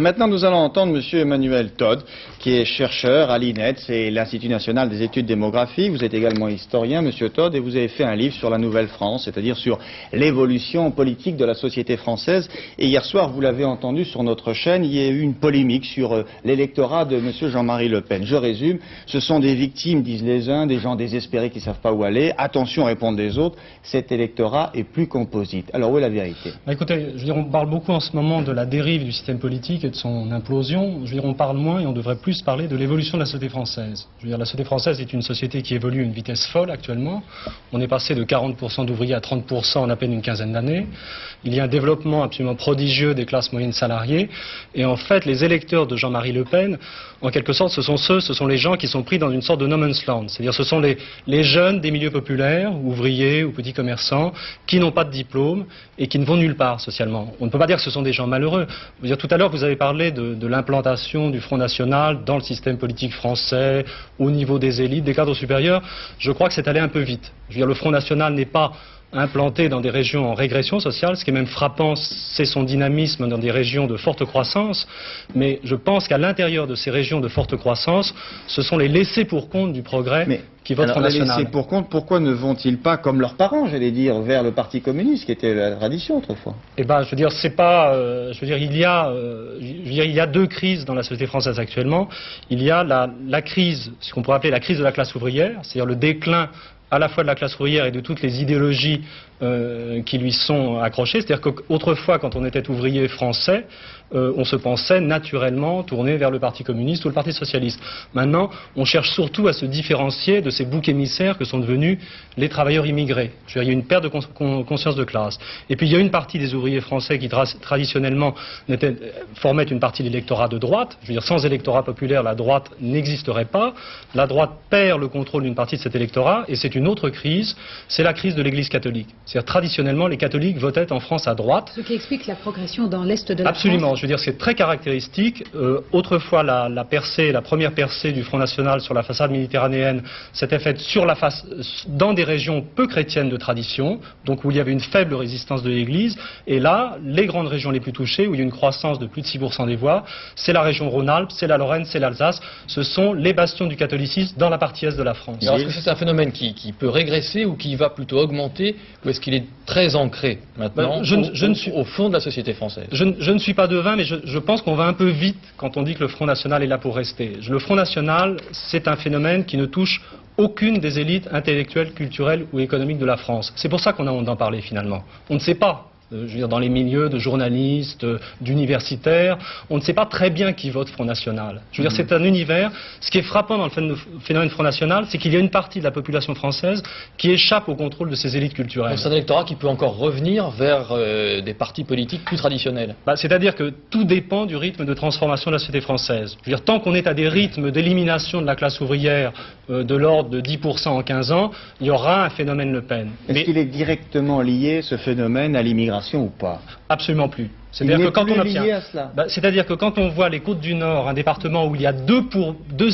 Maintenant, nous allons entendre M. Emmanuel Todd, qui est chercheur à l'INED, c'est l'Institut national des études démographiques. Vous êtes également historien, M. Todd, et vous avez fait un livre sur la Nouvelle-France, c'est-à-dire sur l'évolution politique de la société française. Et hier soir, vous l'avez entendu sur notre chaîne, il y a eu une polémique sur l'électorat de M. Jean-Marie Le Pen. Je résume, ce sont des victimes, disent les uns, des gens désespérés qui ne savent pas où aller. Attention, répondent les autres, cet électorat est plus composite. Alors où est la vérité? Écoutez, je veux dire, on parle beaucoup en ce moment de la dérive du système politique et de son implosion. Je veux dire, on parle moins et on devrait plus parler de l'évolution de la société française. Je veux dire, la société française est une société qui évolue à une vitesse folle actuellement. On est passé de 40% d'ouvriers à 30% en à peine une quinzaine d'années. Il y a un développement absolument prodigieux des classes moyennes salariées. Et en fait, les électeurs de Jean-Marie Le Pen, en quelque sorte, ce sont les gens qui sont pris dans une sorte de no man's land. C'est-à-dire, ce sont les jeunes des milieux populaires, ouvriers ou petits commerçants, qui n'ont pas de diplôme et qui ne vont nulle part socialement. On ne peut pas dire que ce sont des gens malheureux. Je veux dire, tout à l'heure, vous avez parlé de l'implantation du Front National dans le système politique français, au niveau des élites, des cadres supérieurs. Je crois que c'est allé un peu vite. Je veux dire, le Front National n'est pas implanté dans des régions en régression sociale. Ce qui est même frappant, c'est son dynamisme dans des régions de forte croissance. Mais je pense qu'à l'intérieur de ces régions de forte croissance, ce sont les laissés pour compte du progrès qui votent Front National. Les laissés pour compte, pourquoi ne vont-ils pas, comme leurs parents, j'allais dire, vers le Parti communiste, qui était la tradition autrefois? Eh ben, je veux dire, c'est pas, je veux dire, il y a deux crises dans la société française actuellement. Il y a la crise, ce qu'on pourrait appeler la crise de la classe ouvrière, c'est-à-dire le déclin à la fois de la classe ouvrière et de toutes les idéologies qui lui sont accrochées. C'est-à-dire qu'autrefois, quand on était ouvrier français, on se pensait naturellement tourner vers le Parti communiste ou le Parti socialiste. Maintenant, on cherche surtout à se différencier de ces boucs émissaires que sont devenus les travailleurs immigrés. Je veux dire, il y a une perte de conscience de classe. Et puis il y a une partie des ouvriers français qui traditionnellement formaient une partie de l'électorat de droite. Je veux dire, sans électorat populaire, la droite n'existerait pas. La droite perd le contrôle d'une partie de cet électorat, et c'est une autre crise, c'est la crise de l'Église catholique. C'est-à-dire, traditionnellement, les catholiques votaient en France à droite. Ce qui explique la progression dans l'Est de la Absolument. France. Je veux dire, c'est très caractéristique. Autrefois, la première percée du Front National sur la façade méditerranéenne s'était faite dans des régions peu chrétiennes de tradition, donc où il y avait une faible résistance de l'Église. Et là, les grandes régions les plus touchées, où il y a une croissance de plus de 6% des voix, c'est la région Rhône-Alpes, c'est la Lorraine, c'est l'Alsace. Ce sont les bastions du catholicisme dans la partie est de la France. Alors, est-ce que c'est un phénomène qui peut régresser ou qui va plutôt augmenter, ou est-ce qu'il est très ancré maintenant au fond de la société française? Je ne suis pas devin, mais je pense qu'on va un peu vite quand on dit que le Front National est là pour rester. Le Front National, c'est un phénomène qui ne touche aucune des élites intellectuelles, culturelles ou économiques de la France. C'est pour ça qu'on a honte d'en parler finalement. On ne sait pas. Je veux dire, dans les milieux de journalistes, d'universitaires, on ne sait pas très bien qui vote Front National. Je veux dire, c'est un univers. Ce qui est frappant dans le phénomène Front National, c'est qu'il y a une partie de la population française qui échappe au contrôle de ces élites culturelles. Donc c'est un électorat qui peut encore revenir vers des partis politiques plus traditionnels. C'est-à-dire que tout dépend du rythme de transformation de la société française. Je veux dire, tant qu'on est à des rythmes d'élimination de la classe ouvrière de l'ordre de 10% en 15 ans, il y aura un phénomène Le Pen. Est-ce qu'il est directement lié, ce phénomène, à l'immigration ou pas? Absolument plus. C'est-à-dire que quand on voit les Côtes du Nord, un département où il y a 2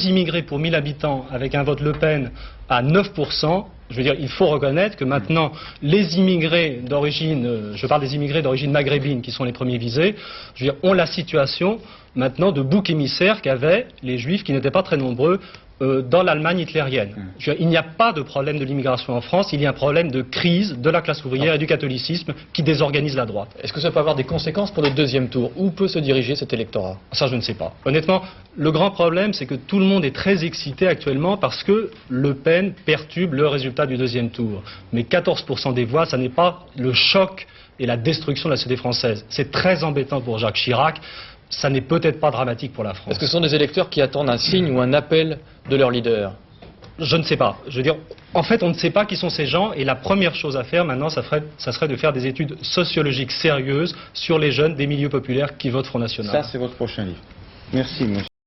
immigrés pour 1000 habitants, avec un vote Le Pen à 9%, je veux dire, il faut reconnaître que maintenant, les immigrés d'origine, je parle des immigrés d'origine maghrébine qui sont les premiers visés, je veux dire, ont la situation maintenant de bouc émissaire qu'avaient les Juifs qui n'étaient pas très nombreux dans l'Allemagne hitlérienne. Il n'y a pas de problème de l'immigration en France, il y a un problème de crise de la classe ouvrière et du catholicisme qui désorganise la droite. Est-ce que ça peut avoir des conséquences pour le deuxième tour? Où peut se diriger cet électorat? Ça, je ne sais pas. Honnêtement, le grand problème, c'est que tout le monde est très excité actuellement parce que Le Pen perturbe le résultat du deuxième tour. Mais 14% des voix, ça n'est pas le choc et la destruction de la société française. C'est très embêtant pour Jacques Chirac. Ça n'est peut-être pas dramatique pour la France. Est-ce que ce sont des électeurs qui attendent un signe ou un appel de leur leader? Je ne sais pas. Je veux dire, en fait, on ne sait pas qui sont ces gens, et la première chose à faire maintenant, ça serait de faire des études sociologiques sérieuses sur les jeunes des milieux populaires qui votent Front National. Ça, c'est votre prochain livre. Merci, monsieur.